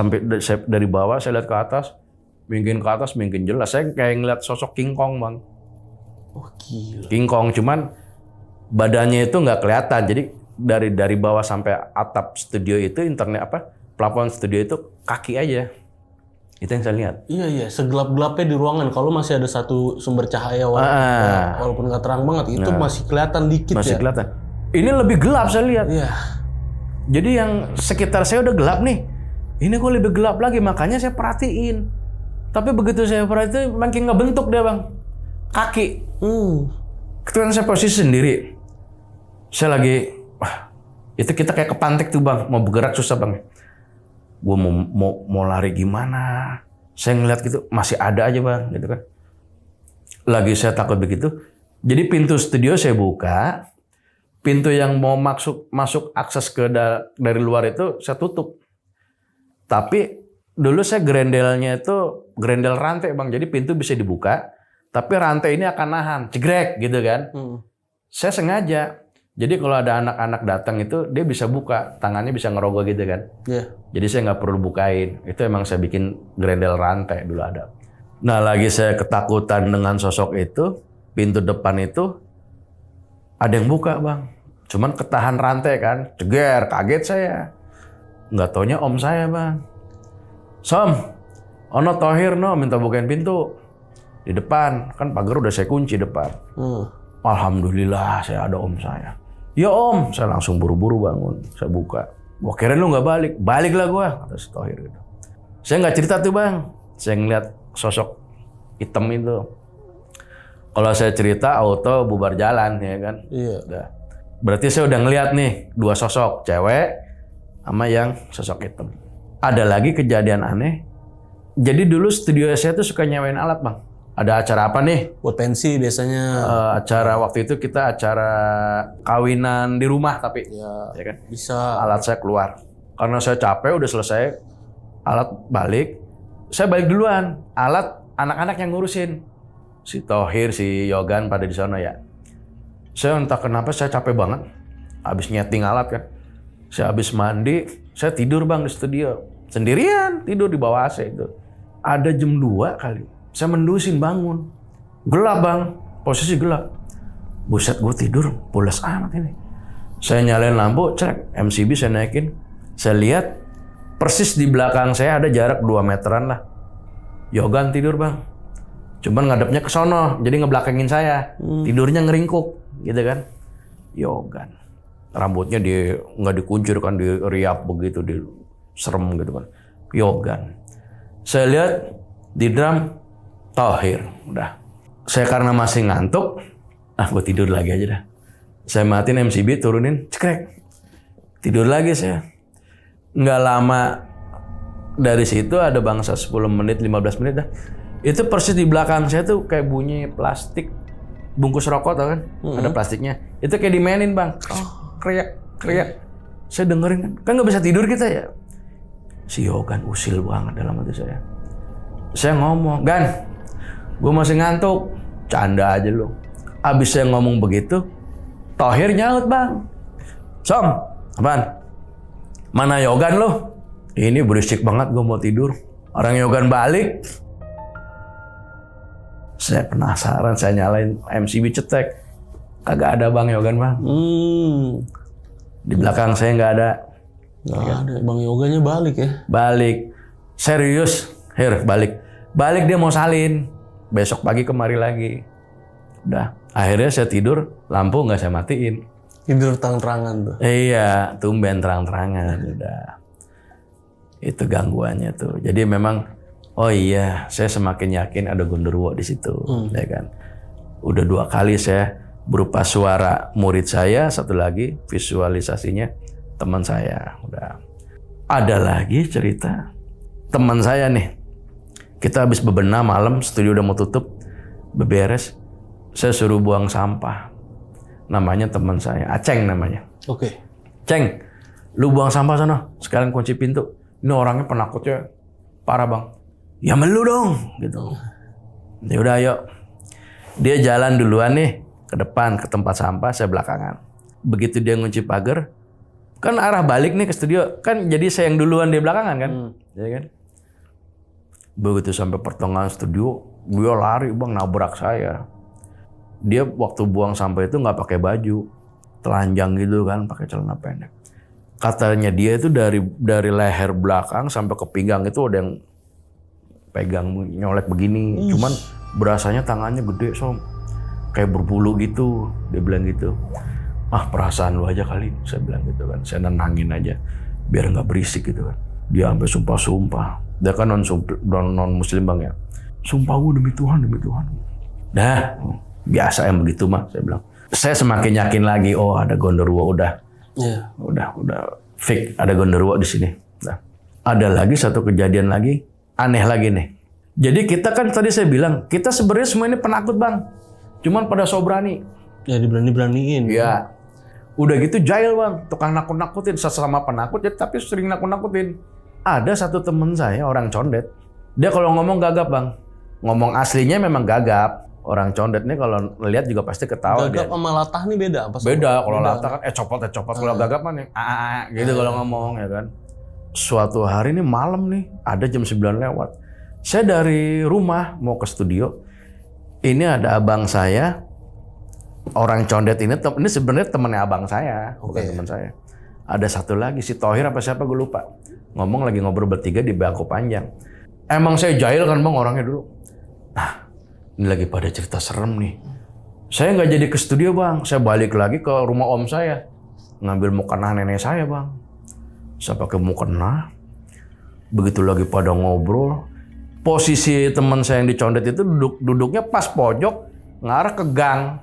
dari bawah, saya lihat ke atas, mungkin jelas. Saya kayak ngeliat sosok King Kong, Bang. Oh gila. King Kong, cuman badannya itu nggak kelihatan. Jadi dari bawah sampai atap studio itu, plafon studio itu kaki aja. Itu yang saya lihat. Iya, segelap-gelapnya di ruangan. Kalau masih ada satu sumber cahaya walaupun nggak terang banget, itu masih kelihatan dikit. Masih kelihatan. Ini lebih gelap saya lihat. Iya. Jadi yang sekitar saya udah gelap nih. Ini kok lebih gelap lagi, makanya saya perhatiin. Tapi begitu saya perhatiin, makin ngebentuk dia, Bang. Kaki. Kemudian saya posisi sendiri. Saya lagi, itu kita kayak kepantek tuh, Bang. Mau bergerak susah, Bang. Gue mau lari gimana? Saya ngeliat gitu, masih ada aja, Bang, gitu kan. Lagi saya takut begitu. Jadi pintu studio saya buka. Pintu yang mau masuk akses dari luar itu saya tutup. Tapi dulu saya grendelnya itu grendel rantai, Bang. Jadi pintu bisa dibuka, tapi rantai ini akan nahan, cegrek gitu kan. Saya sengaja. Jadi kalau ada anak-anak datang itu dia bisa buka, tangannya bisa ngerogoh gitu kan. Jadi saya nggak perlu bukain. Itu emang saya bikin grendel rantai dulu ada. Nah, lagi saya ketakutan dengan sosok itu, pintu depan itu ada yang buka, Bang. Cuman ketahan rantai kan, ceger, kaget saya. Nggak taunya om saya, Bang. Som, ono Thohir no minta bukain pintu di depan, kan pagar udah saya kunci depan. Alhamdulillah saya ada om saya. Ya om, saya langsung buru-buru bangun, saya buka. Gua kira lu nggak balik lah gua, kata si Thohir gitu. Saya nggak cerita tuh, Bang. Saya ngeliat sosok hitam itu. Kalau saya cerita auto bubar jalan ya kan. Iya. Udah. Berarti saya udah ngeliat nih dua sosok, cewek sama yang sosok hitam. Ada lagi kejadian aneh. Jadi dulu studio saya tuh suka nyewain alat, Bang. Ada acara apa nih? Buat pensi biasanya. Acara waktu itu kita acara kawinan di rumah tapi ya kan. Bisa. Alat saya keluar. Karena saya capek udah selesai. Alat balik. Saya balik duluan. Alat anak-anak yang ngurusin. Si Thohir, si Yogan pada di sana ya. Saya entah kenapa saya capek banget. Habis nyeting alat kan. Saya habis mandi, saya tidur, Bang, di studio. Sendirian, tidur di bawah AC itu. Ada jam 2 kali. Saya mendusin bangun. Gelap, Bang. Posisi gelap. Buset, gue tidur pulas amat ini. Saya nyalain lampu, cek MCB saya naikin. Saya lihat persis di belakang saya ada jarak 2 meteran lah. Yogan tidur, Bang. Cuman ngadepnya ke sono, jadi ngebelakangin saya. Tidurnya ngeringkuk, gitu kan. Yogan. Rambutnya nggak dikuncir kan, diriap begitu, serem gitu kan. Yogan. Saya lihat di drum Thohir. Udah. Saya karena masih ngantuk, gue tidur lagi aja dah. Saya matiin MCB, turunin, cekrek. Tidur lagi saya. Nggak lama dari situ ada bangsa 10 menit, 15 menit dah. Itu persis di belakang saya tuh kayak bunyi plastik bungkus rokok tau kan? Ada plastiknya. Itu kayak dimainin, Bang. Kriak. Saya dengerin kan nggak bisa tidur kita ya. Si Yogan usil banget dalam hati saya. Saya ngomong, Gan, gue masih ngantuk. Canda aja lu. Abis saya ngomong begitu, Thohir nyaut, Bang. Som, apaan? Mana Yogan lu? Ini berisik banget, gue mau tidur. Orang Yogan balik. Saya penasaran, saya nyalain MCB cetek. Kagak ada, Bang Yogan, Bang. Di belakang saya nggak ada. Nggak ada, Bang Yoganya balik ya? Balik. Serius, balik dia mau salin. Besok pagi kemari lagi. Udah, akhirnya saya tidur, lampu nggak saya matiin. Tidur terang-terangan tuh. Iya, tumben terang-terangan. Udah, itu gangguannya tuh. Jadi memang, oh iya, saya semakin yakin ada gondoruo di situ, ya kan. Udah 2 kali saya berupa suara murid saya, satu lagi visualisasinya teman saya. Udah. Ada lagi cerita teman saya nih. Kita habis bebenah malam, studio udah mau tutup, beberes. Saya suruh buang sampah. Namanya teman saya, Aceng namanya. Oke. Ceng, lu buang sampah sana, sekalian kunci pintu. Ini orangnya penakutnya parah bang. Ya melu dong, gitu. Ya udah ayo. Dia jalan duluan nih ke depan ke tempat sampah, saya belakangan. Begitu dia ngunci pagar, kan arah balik nih ke studio, kan jadi saya yang duluan dia belakangan kan, ya kan. Begitu sampai pertengahan studio, dia lari bang nabrak saya. Dia waktu buang sampah itu nggak pakai baju, telanjang gitu kan, pakai celana pendek. Katanya dia itu dari leher belakang sampai ke pinggang itu ada yang pegang nyolek begini, cuman berasanya tangannya gede kayak berbulu gitu. Dia bilang gitu. Ah perasaan lu aja kali, saya bilang gitu kan. Saya nenangin aja biar nggak berisik gitu kan. Dia sampai sumpah-sumpah. Dia kan non muslim bang ya. Sumpah gue demi Tuhan. Dah biasa yang begitu mah, saya bilang. Saya semakin yakin lagi, oh ada gondoruo udah fix ada gondoruo di sini. Nah, ada lagi satu kejadian lagi aneh lagi nih. Jadi kita kan tadi saya bilang kita sebenarnya semua ini penakut bang, cuman pada so berani. Ya diberani-beraniin. Ya, udah gitu jahil bang, tukang nakut-nakutin sesama penakut, ya, tapi sering nakut-nakutin. Ada satu temen saya orang condet, dia kalau ngomong gagap bang, ngomong aslinya memang gagap. Orang condet nih kalau lihat juga pasti ketawa. Gagap sama latah nih beda apa? Beda, kalau latah kan copot. Kalau gagap kan gitu kalau ngomong ya kan. Suatu hari nih malam nih, ada jam 9 lewat. Saya dari rumah mau ke studio. Ini ada abang saya, orang condet ini sebenarnya temannya abang saya, bukan teman saya. Ada satu lagi si Tohir apa siapa gue lupa. Ngomong lagi ngobrol bertiga di bangku panjang. Emang saya jahil kan bang orangnya dulu. Nah, ini lagi pada cerita serem nih. Saya nggak jadi ke studio bang, saya balik lagi ke rumah om saya. Ngambil mukena nenek saya bang. Saya pakai mukena. Begitu lagi pada ngobrol, posisi teman saya yang dicondet itu duduknya pas pojok, ngarah ke gang.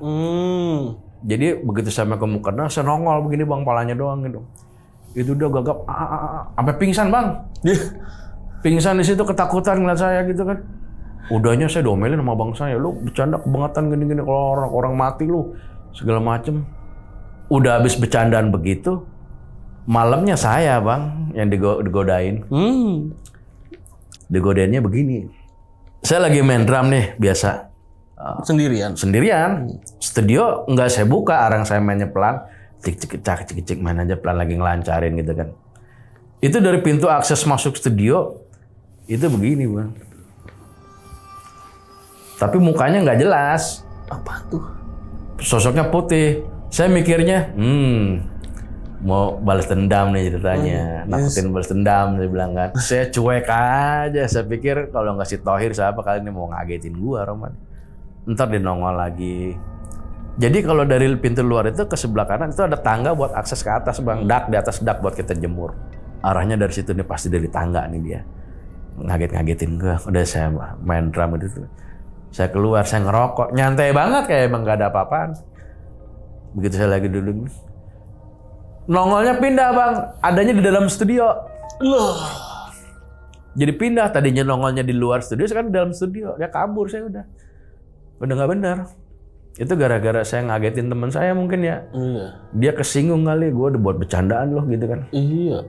Jadi begitu saya pakai mukena, saya nongol begini bang, palanya doang gitu. Itu udah gagap, sampai pingsan bang. Pingsan di situ ketakutan ngeliat saya gitu kan. Udahnya saya domelin sama bang saya, lu bercanda kebangetan gini-gini kalau orang mati lu segala macem. Udah habis bercandaan begitu, malamnya saya bang yang digodain. Digodainnya begini. Saya lagi main drum nih biasa. Sendirian. Studio nggak saya buka, arang saya mainnya pelan, cik main aja pelan lagi ngelancarin gitu kan. Itu dari pintu akses masuk studio itu begini bang. Tapi mukanya nggak jelas. Apa tuh? Sosoknya putih. Saya mikirnya, mau balas dendam nih ceritanya. Nakutin balas dendam, saya bilang kan. Saya cuek aja. Saya pikir kalau nggak si Tohir siapa kali ini mau ngagetin gua, Roman. Ntar dia nongol lagi. Jadi kalau dari pintu luar itu ke sebelah kanan itu ada tangga buat akses ke atas bang. Dak di atas dak buat kita jemur. Arahnya dari situ nih pasti dari tangga nih dia. Ngagetin gua. Udah saya main drum itu. Saya keluar, saya ngerokok, nyantai banget kayak emang gak ada apa-apaan. Begitu saya lagi duduk, nongolnya pindah bang, adanya di dalam studio. Loh. Jadi pindah, tadinya nongolnya di luar studio, sekarang di dalam studio. Dia kabur, saya udah gak benar. Itu gara-gara saya ngagetin teman saya mungkin ya. Iya. Dia kesinggung kali, gue udah buat bercandaan loh gitu kan. Iya.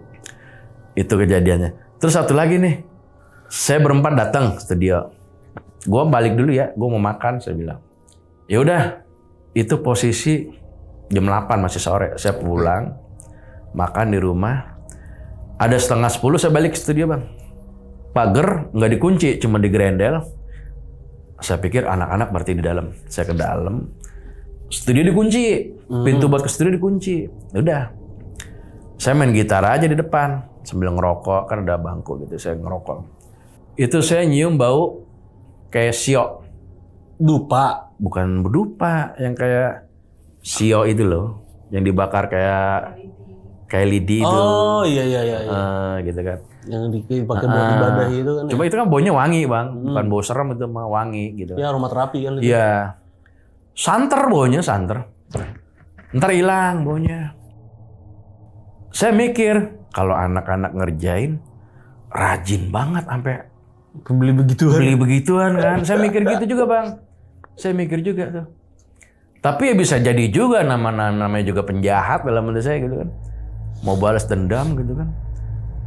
Itu kejadiannya. Terus satu lagi nih, saya berempat datang studio. Gue balik dulu ya, gue mau makan, saya bilang. Ya udah, itu posisi jam 8 masih sore. Saya pulang, makan di rumah. Ada 9:30 saya balik ke studio bang. Pagar nggak dikunci, cuma digerendel. Saya pikir anak-anak berarti di dalam. Saya ke dalam, studio dikunci, pintu buat ke studio dikunci. Udah, saya main gitar aja di depan sambil ngerokok, kan ada bangku gitu. Saya ngerokok. Itu saya nyium bau kayak sio. Dupa. Bukan berdupa, yang kayak sio itu loh. Yang dibakar kayak lidi itu. Oh iya. Gitu kan. Yang dipakai buat ibadah itu kan. Cuma itu kan baunya wangi bang, bukan bau serem itu mah wangi gitu. Ya aroma terapi kan itu. Iya. Santer baunya, santer. Ntar hilang baunya. Saya mikir, kalau anak-anak ngerjain, rajin banget sampai beli begituan kan. Saya mikir gitu juga bang. Saya mikir juga tuh. Tapi ya bisa jadi juga namanya juga penjahat dalam menurut saya gitu kan. Mau balas dendam gitu kan.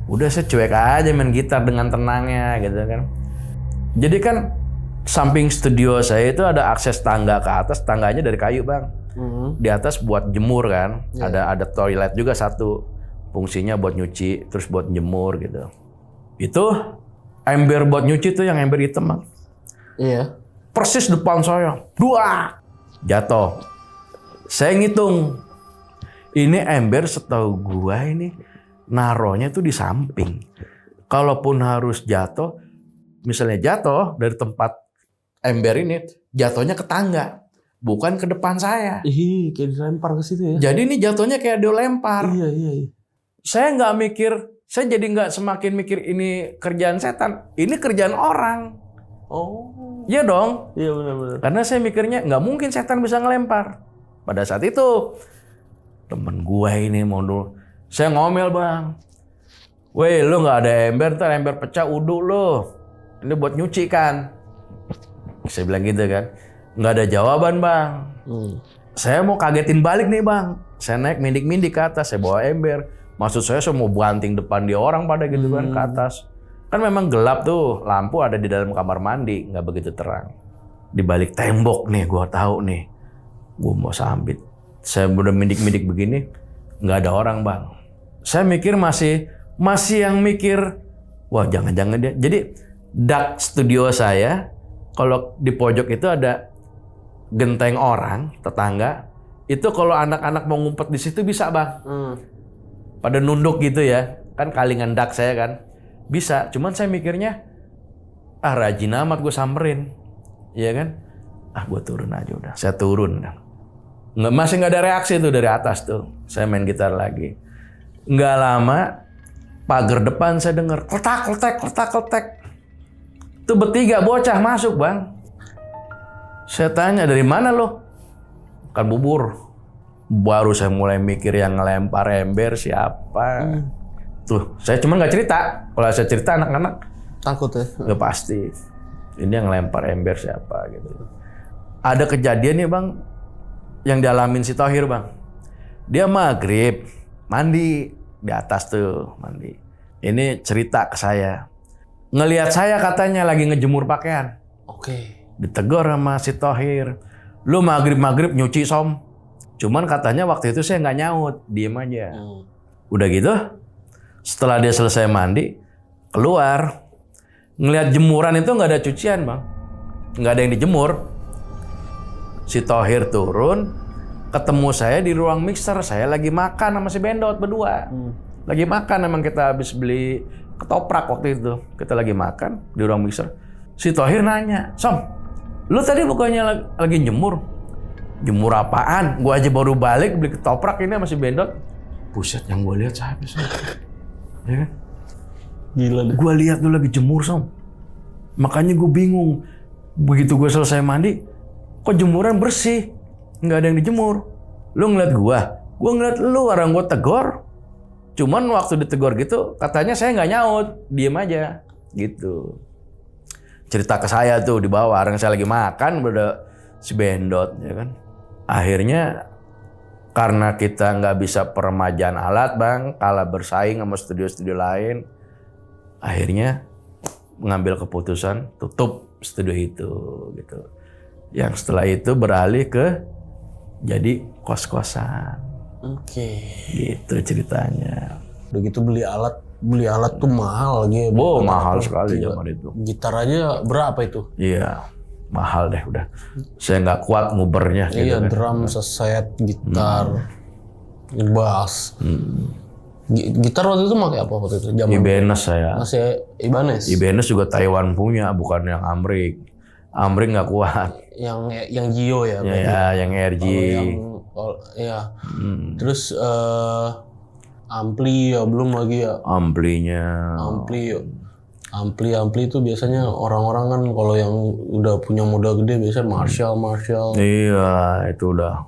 Udah saya cuek aja main gitar dengan tenangnya gitu kan. Jadi kan samping studio saya itu ada akses tangga ke atas, tangganya dari kayu bang. Di atas buat jemur kan. Ada toilet juga satu. Fungsinya buat nyuci, terus buat jemur gitu. Itu ember buat nyuci tuh yang ember hitam bang. Iya. Persis depan saya. Dua. Jatuh. Saya ngitung. Ini ember setahu gua ini naronya tuh di samping. Kalaupun harus jatuh, misalnya jatuh dari tempat ember ini, jatuhnya ke tangga. Bukan ke depan saya. Ih, kayak dilempar ke situ ya. Jadi ini jatuhnya kayak dilempar. Iya. Saya nggak mikir, saya jadi nggak semakin mikir ini kerjaan setan. Ini kerjaan orang. Oh. Iya dong. Iya benar. Karena saya mikirnya nggak mungkin setan bisa ngelempar. Pada saat itu temen gue ini mau dulu, saya ngomel bang. Weh lu nggak ada ember, ntar ember pecah uduk lu. Ini buat nyuci kan. Saya bilang gitu kan. Nggak ada jawaban bang. Saya mau kagetin balik nih bang. Saya naik mindik-mindik ke atas, saya bawa ember. Maksud saya mau banting depan dia orang pada gitu kan ke atas. Kan memang gelap tuh, lampu ada di dalam kamar mandi, nggak begitu terang. Di balik tembok nih, gue tahu nih, gue mau sambit. Saya udah mindik-mindik begini, nggak ada orang bang. Saya mikir masih yang mikir, wah jangan-jangan dia. Jadi dak studio saya, kalau di pojok itu ada genteng orang, tetangga. Itu kalau anak-anak mau ngumpet di situ bisa bang. Pada nunduk gitu ya, kan kalingan dak saya kan. Bisa, cuman saya mikirnya, rajin amat gue samperin. Iya kan? Gue turun aja udah. Saya turun. Masih nggak ada reaksi tuh dari atas tuh. Saya main gitar lagi. Nggak lama, pagar depan saya dengar kletak. Itu bertiga bocah masuk bang. Saya tanya, dari mana lo? Kan bubur. Baru saya mulai mikir yang ngelempar ember siapa. Tuh, saya cuma nggak cerita. Kalau saya cerita anak-anak Takut ya? nggak pasti. Ini yang ngelempar ember siapa gitu. Ada kejadian nih bang, yang dialamin si Thohir bang. Dia maghrib, mandi di atas tuh, mandi. Ini cerita ke saya. Ngelihat saya katanya lagi ngejemur pakaian. Oke. Ditegur sama si Thohir. Lu maghrib nyuci som. Cuman katanya waktu itu saya nggak nyaut, diem aja. Udah gitu, setelah dia selesai mandi, keluar. Ngelihat jemuran itu nggak ada cucian bang. Nggak ada yang dijemur. Si Thohir turun, ketemu saya di ruang mixer. Saya lagi makan sama si Bendot berdua. Lagi makan, emang kita habis beli ketoprak waktu itu. Kita lagi makan di ruang mixer. Si Thohir nanya, Som, lu tadi bukannya lagi jemur? Jemur apaan? Gua aja baru balik beli ketoprak ini sama si Bendot. Buset, yang gua lihat siapa sih? Ya kan? Gila deh. Gua lihat lu lagi jemur, Som. Makanya gua bingung. Begitu gua selesai mandi, kok jemuran bersih? Nggak ada yang dijemur. Lu ngeliat gua ngeliat lu, orang gua tegur. Cuman waktu ditegur gitu, katanya saya nggak nyaut, diem aja, gitu. Cerita ke saya tuh di bawah, orang saya lagi makan, udah si Bendot, ya kan. Akhirnya karena kita nggak bisa peremajaan alat bang, kalah bersaing sama studio-studio lain, akhirnya mengambil keputusan tutup studio itu, gitu. Yang setelah itu beralih ke jadi kos-kosan. Oke. Gitu ceritanya. Udah gitu beli alat tuh mahal lagi. Wow, mahal sekali zaman itu. Gitar aja berapa itu? Iya, mahal deh udah. Saya nggak kuat ngubernya. Iya, gitu kan. drum, seset, gitar, bass. Gitar waktu itu pakai apa waktu itu? Zaman Ibanez saya. masih Ibanez. Ibanez juga Taiwan punya, bukan yang Amrik. Amrik nggak kuat. Yang Gio ya. Ya, yang RG. Ya. Terus ampli ya belum lagi ya. Amplinya. Ampli itu biasanya orang-orang kan kalau yang udah punya modal gede biasanya Marshall. Iya, itu udah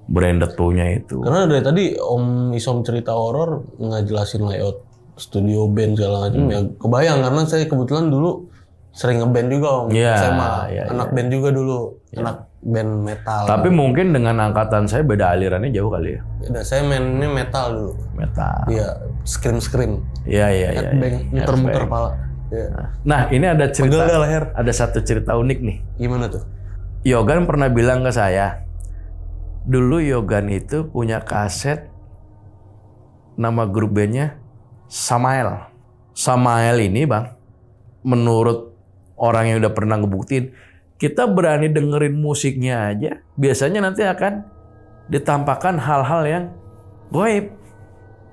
branded punya itu. Karena dari tadi Om Isom cerita horor ngejelasin layout studio band segala macam ya kebayang karena saya kebetulan dulu sering ngeband juga Om. Iya, Saya mah iya, anak band juga dulu, anak band metal. Tapi mungkin dengan angkatan saya beda alirannya jauh kali ya. Beda, saya mainnya metal dulu. Metal. Iya, scream. Iya. Headbang, muter-muter pala. Iya. Nah, ini ada cerita. Pegel leher. Ada satu cerita unik nih. Gimana tuh? Yogan pernah bilang ke saya, dulu Yogan itu punya kaset nama grup bandnya Samael. Samael ini bang, menurut orang yang udah pernah ngebuktiin, kita berani dengerin musiknya aja, biasanya nanti akan ditampakkan hal-hal yang goib.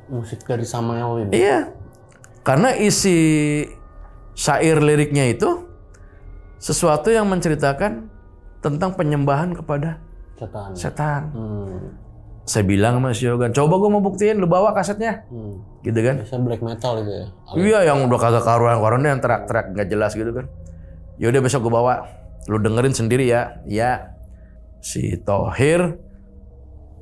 Musik dari Samael ini? Iya, karena isi syair liriknya itu sesuatu yang menceritakan tentang penyembahan kepada setan. Saya bilang sama si Yogan, coba gue mau buktiin, lu bawa kasetnya. Gitu kan. Biasanya black metal itu ya? Iya, yang udah kagak karuan-karuannya, yang teriak-teriak gak jelas gitu kan. Yaudah besok gue bawa, lu dengerin sendiri ya. Ya, si Thohir,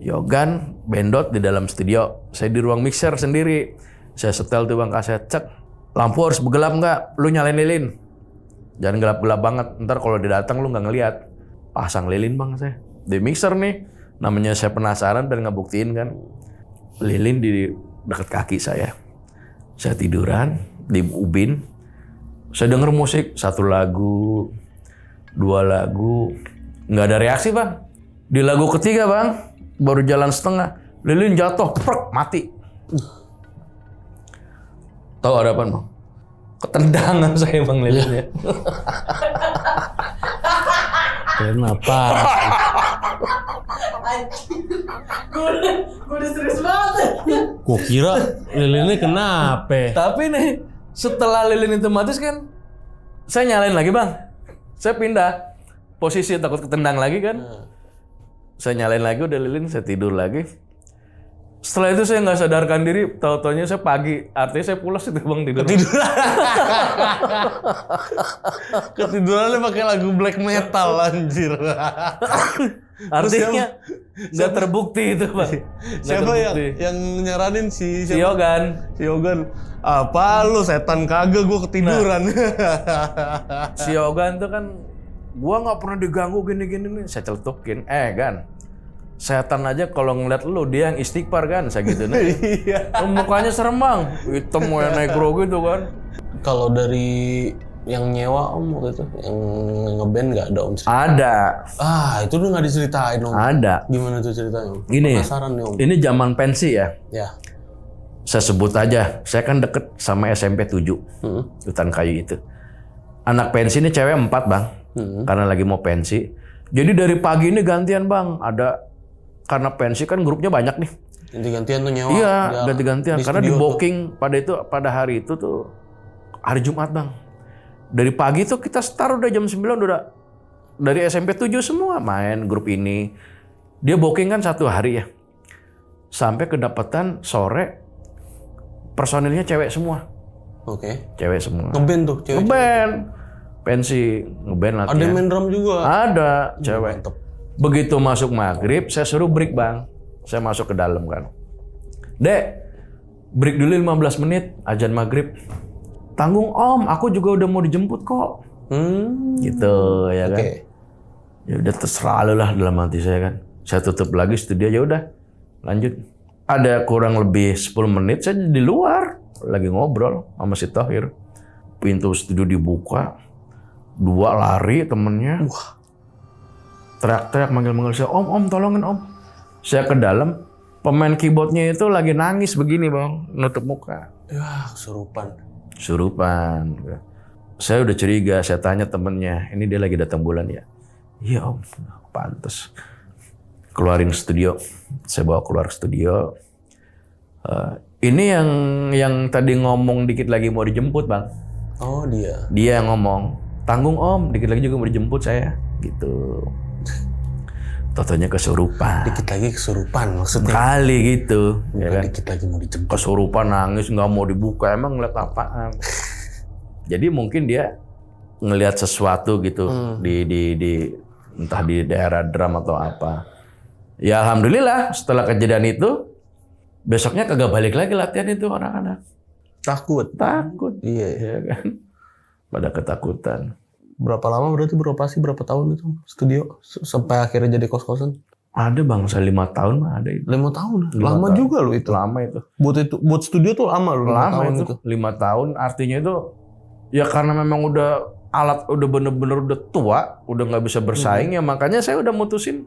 Yogan, Bendot di dalam studio. Saya di ruang mixer sendiri. Saya setel tuh bang kaset, cek. Lampu harus bergelap nggak? Lu nyalain lilin. Jangan gelap-gelap banget, ntar kalau dia datang lu nggak ngeliat. Pasang lilin bang saya. Di mixer nih, namanya saya penasaran dan ngebuktiin kan. Lilin di dekat kaki saya. Saya tiduran di ubin. Saya denger musik, 1 lagu, 2 lagu. Nggak ada reaksi bang. Di lagu ketiga bang, baru jalan setengah. Lilin jatuh, prek, mati. Tahu ada apa bang? Ketendangan saya bang lilinnya. Kenapa? Gue udah serius banget. Gua kira lilinnya kenapa? Tapi nih, setelah lilin itu mati kan, saya nyalain lagi bang. Saya pindah posisi takut ketendang lagi kan. Saya nyalain lagi, udah lilin, saya tidur lagi. Setelah itu saya nggak sadarkan diri, tahu-taunya saya pagi. Artinya saya pulas itu bang tidur. Ketidurannya pakai lagu black metal anjir. Artinya nggak terbukti itu bang. Siapa yang nyaranin si Yogan. Si Yogan. Apa lu setan kagak gua ketiduran. Si Yogan tuh kan, gua nggak pernah diganggu gini-gini nih. Saya celetukin, Gan. Setan aja kalau ngeliat lu, dia yang istighfar kan, saya gitu nih. Iya. Mukanya serem bang, hitam kayak negro gitu kan. Kalau dari yang nyewa Om waktu itu, yang ngeband nggak ada Om cerita? Ada. Itu udah nggak diceritain Om. Ada. Gimana tuh ceritanya Om? Gini, penasaran nih Om. ini zaman pensi ya. Ya. Saya sebut aja, saya kan deket sama SMP 7, Hutan Kayu itu. Anak pensi ini cewek 4 bang, karena lagi mau pensi. Jadi dari pagi ini gantian bang, ada karena pensi kan grupnya banyak nih. Ganti-gantian tuh nyewa. Iya, ganti-gantian. Karena di studio booking pada hari itu tuh hari Jumat bang. Dari pagi tuh kita start udah jam 9 udah dari SMP 7 semua main grup ini. Dia booking kan 1 hari ya. Sampai kedapatan sore personilnya cewek semua. Oke. Cewek semua. Ngeband tuh cewek. Ngeband. Pensi, ngeband latihan. Ada yang main drum juga. Ada, cewek. Mantep. Begitu masuk maghrib, saya suruh break bang. Saya masuk ke dalam kan. Dek, break dulu 15 menit, azan maghrib. Tanggung Om, aku juga udah mau dijemput kok. Gitu ya kan. Ya udah terserah lu lah dalam hati saya kan. Saya tutup lagi studio, ya udah lanjut. Ada kurang lebih 10 menit saya di luar lagi ngobrol sama si Thohir. Pintu studio dibuka, 2 lari temennya. Wah. Teriak-teriak manggil-manggil saya, Om, tolongin Om. Saya ke dalam, pemain keyboardnya itu lagi nangis begini bang, nutup muka. Ya, kesurupan. Surupan. Saya udah curiga, saya tanya temennya, ini dia lagi datang bulan ya? Iya Om, pantes. Keluarin studio, saya bawa keluar studio. Ini yang tadi ngomong dikit lagi mau dijemput, Bang. Oh, dia. Dia yang ngomong, tanggung Om, dikit lagi juga mau dijemput saya. Gitu. Totonya kesurupan. Dikit lagi kesurupan maksudnya. Kali gitu. Ya kan? Dikit lagi mau dijemput. Kesurupan nangis nggak mau dibuka, emang ngeliat apaan? Jadi mungkin dia ngelihat sesuatu gitu di entah di daerah drum atau apa. Ya alhamdulillah setelah kejadian itu besoknya kagak balik lagi latihan itu anak-anak. Takut. Iya ya kan. Pada ketakutan. Berapa lama berarti beroperasi, berapa tahun itu studio sampai akhirnya jadi kos-kosan? Ada bang, saya 5 tahun mah ada itu. 5 tahun. 5 Lama tahun. juga lo itu. Lama itu. Buat studio tuh lama lo. Lama itu. 5 tahun artinya itu ya karena memang udah alat udah bener-bener udah tua, udah nggak bisa bersaing ya makanya saya udah mutusin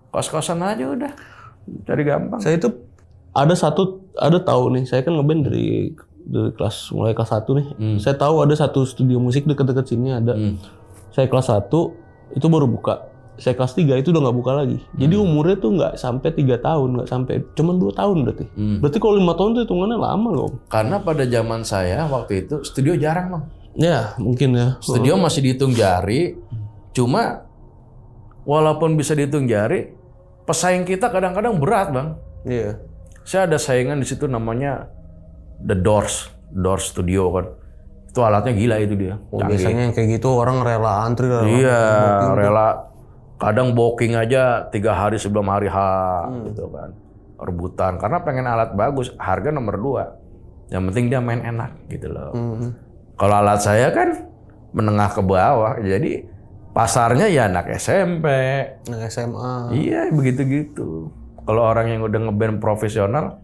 kos-kosan aja udah. Cari gampang. Saya itu ada tahu nih, saya kan ngeband dari mulai kelas 1 nih. Saya tahu ada satu studio musik dekat-dekat sini ada. Saya kelas 1 itu baru buka. Saya kelas 3 itu udah nggak buka lagi. Jadi umurnya tuh nggak sampai 3 tahun, nggak sampai, cuman 2 tahun berarti. Berarti kalau 5 tahun tuh hitungannya lama loh. Karena pada zaman saya waktu itu studio jarang bang. Ya mungkin ya. Studio masih dihitung jari. Cuma walaupun bisa dihitung jari, pesaing kita kadang-kadang berat bang. Iya. Saya ada saingan di situ namanya The Doors Studio kan. Itu alatnya gila itu dia. Biasanya yang kayak gitu orang rela antri. Iya, rela. Kadang booking aja 3 hari sebelum hari H gitu kan. Rebutan karena pengen alat bagus, harga nomor 2. Yang penting dia main enak gitu loh. Kalau alat saya kan menengah ke bawah, jadi pasarnya ya anak SMP, anak SMA. Iya begitu-gitu. Kalau orang yang udah ngeband profesional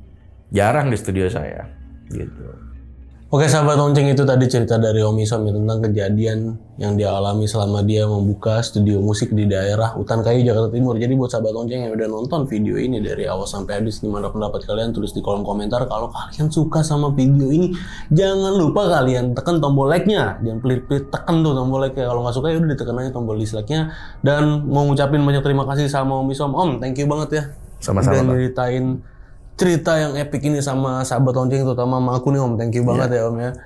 jarang di studio saya, gitu. Oke sahabat lonceng, itu tadi cerita dari Om Isom tentang kejadian yang dia alami selama dia membuka studio musik di daerah Hutan Kayu, Jakarta Timur. Jadi buat sahabat lonceng yang udah nonton video ini dari awal sampai habis, gimana pendapat kalian? Tulis di kolom komentar. Kalau kalian suka sama video ini, jangan lupa kalian tekan tombol like-nya. Jangan pelit-pelit tekan tuh tombol like-nya. Kalau nggak suka ya udah ditekan aja tombol dislike-nya. Dan mau ngucapin banyak terima kasih sama Om Isom. Om, thank you banget ya. Sama-sama, udah Pak. nyeritain cerita yang epic ini sama sahabat lonceng, terutama sama aku nih Om. Thank you banget ya Om ya.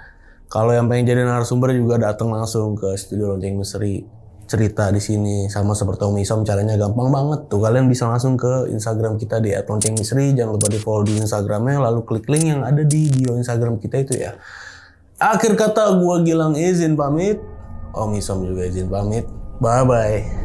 Kalau yang pengen jadi narasumber juga datang langsung ke studio Lonceng Misteri, cerita di sini sama seperti Om Isom. Caranya gampang banget tuh, kalian bisa langsung ke Instagram kita di @loncengmisteri. Jangan lupa di follow di Instagramnya, lalu klik link yang ada di bio Instagram kita itu ya. Akhir kata gua Gilang izin pamit, Om Isom juga izin pamit. Bye bye.